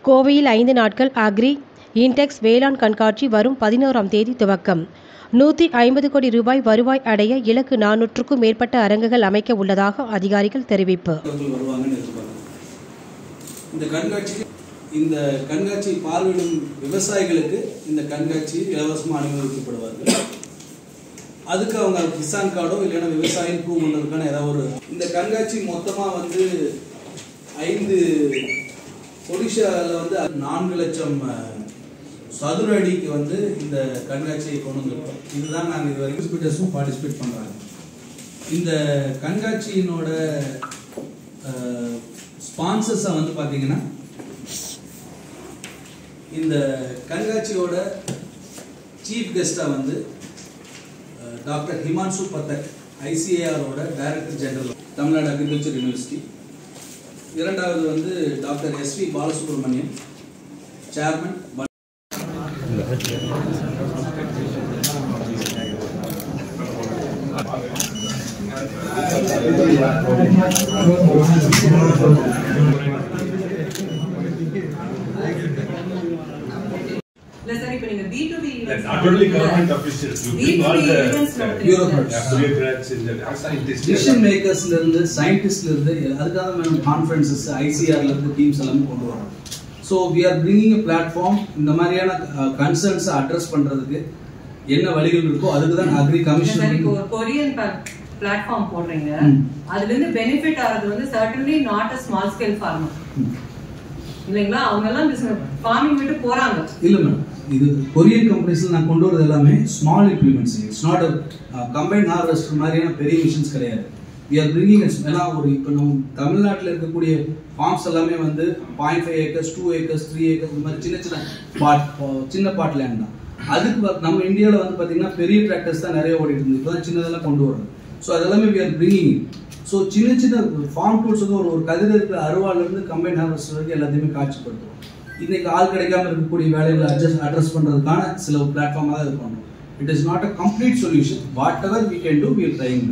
கோவையில் 5 நாட்கள் agri index வேளாண் கண்காட்சி வரும் 11ஆம் தேதி துவக்கம். 150 கோடி ரூபாய் வருவாய் அடைய இலக்கு. 400க்கும் மேற்பட்ட அரங்குகள் அமைக்க உள்ளதாக அதிகாரிகள் தெரிவிப்பு. இந்த கண்காட்சி பார்வையிடும் விவசாயிகளுக்கு இந்த கண்காட்சி இலவசமாக அனுமதிக்கப்படுவார்கள். அதுக்கு அவங்க கிசான் கார்டோ இல்லைன்னா விவசாயம் ப்ரூவ் பண்ணுறதுக்கான ஏதாவது ஒரு இந்த கண்காட்சி மொத்தமாக 5 ஒடிஷாவில் 4 லட்சம் சதுர அடிக்கு இந்த கண்காட்சியை கொண்டு வந்திருக்கோம். இதுதான் நாங்கள் இது வரைக்கும் எக்ஸிபிட்டர்ஸும் பார்ட்டிசிபேட் பண்ணுறாங்க. இந்த கண்காட்சியினோட ஸ்பான்சர்ஸை பார்த்தீங்கன்னா இந்த கண்காட்சியோட சீஃப் கெஸ்டாக டாக்டர் ஹிமான்சு பதக், ஐசிஏஆரோட director general, Tamil Nadu agriculture university. இரண்டாவது doctor S V Balasubramaniam, chairman. Not only government officials, you bring all the bureaucrats in the scientists, decision makers, scientists, adukada conferences, ICR teams ellam kondu varom. So we are bringing a platform இந்த மாதிரியான concerns address பண்றதுக்கு என்ன வழிகள் இருக்கோ அதுக்கு தான் agri commission இப்போ Korean platform போடுறீங்க. அதுல இருந்து benefit ஆறது certainly not a small scale farmer. இல்லைங்களா? அவங்க எல்லாம் ஃபார்மிங் விட்டு போறாங்க. இல்ல மேடம், இது கொரியன் கம்பெனிஸ்ல நான் கொண்டு வரது எல்லாமே small implements. It's not combined harvester மாதிரியான பெரிய மிஷின்ஸ் கிடையாது. we are bringing ஏன்னா இப்போ நம்ம தமிழ்நாட்டில் இருக்கக்கூடிய ஃபார்ம்ஸ் எல்லாமே 0.5 ஏக்கர்ஸ் 2 ஏக்கர்ஸ் 3 ஏக்கர்ஸ் இந்த மாதிரி சின்ன பாட் லேண்ட் தான். அதுக்கு நம்ம இந்தியாவில் பார்த்தீங்கன்னா பெரிய டிராக்டர்ஸ் தான் நிறைய ஓடிட்டு இருந்து இப்போ தான் சின்னதெல்லாம் கொண்டு வரோம். ஸோ அதெல்லாமே we are bringing. ஸோ சின்ன ஃபார்ம் டூல்ஸ் ஒரு கதிர இருக்கிற அருவாலேருந்து கம்பைன் ஹார்வெஸ்டர் வரைக்கும் எல்லாத்தையுமே காட்சிப்படுத்துவோம். இன்னைக்கு ஆள் கிடைக்காம இருக்கக்கூடிய வேலைகளை அட்ரஸ் பண்றதுக்கான சில பிளாட்ஃபார்மாக தான் இது பண்ணுறோம். It is not a complete solution. Whatever we can do, we are trying.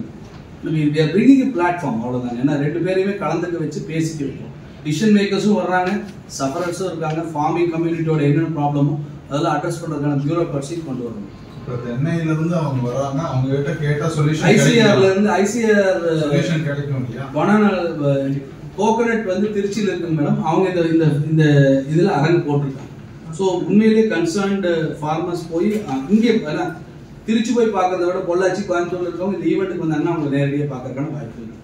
we are bringing a platform. அவ்வளோதான். ஏன்னா 2 பேரையுமே கலந்துக்க வச்சு பேசிக்க வைப்போம். டிசிஷன் மேக்கர்ஸும் வர்றாங்க, சஃபரர்ஸும் இருக்காங்க. ஃபார்மிங் கம்யூனிட்டியோட என்னென்ன ப்ராப்ளமோ அதெல்லாம் அட்ரஸ் பண்றதுக்கான பியூரோக்ராட்ஸை கொண்டு வரணும். சென்னையில இருந்து அவங்க வராங்க, அவங்க கிட்ட கேட்டா சொல்யூஷன் ஐசிஆர்ல இருந்து ஐசிஆர் சொல்யூஷன் கிடைக்கும் இல்லையா? பனானா கோகனட் திருச்சியில் இருக்குங்க மேடம். அவங்க இந்த இதுல அரங்கு போட்டிருக்காங்க. ஸோ உண்மையிலேயே கன்சர்ன்டு ஃபார்மர்ஸ் போய் இங்கே திருச்சி போய் பார்க்கறத விட பொள்ளாச்சி கோயம்புத்தூர்ல இருக்கவங்க இந்த ஈவெண்ட்டுக்கு வந்தாங்கன்னா அவங்க நேரடியாக பார்க்கறதுக்கான வாய்ப்பு இருக்கு.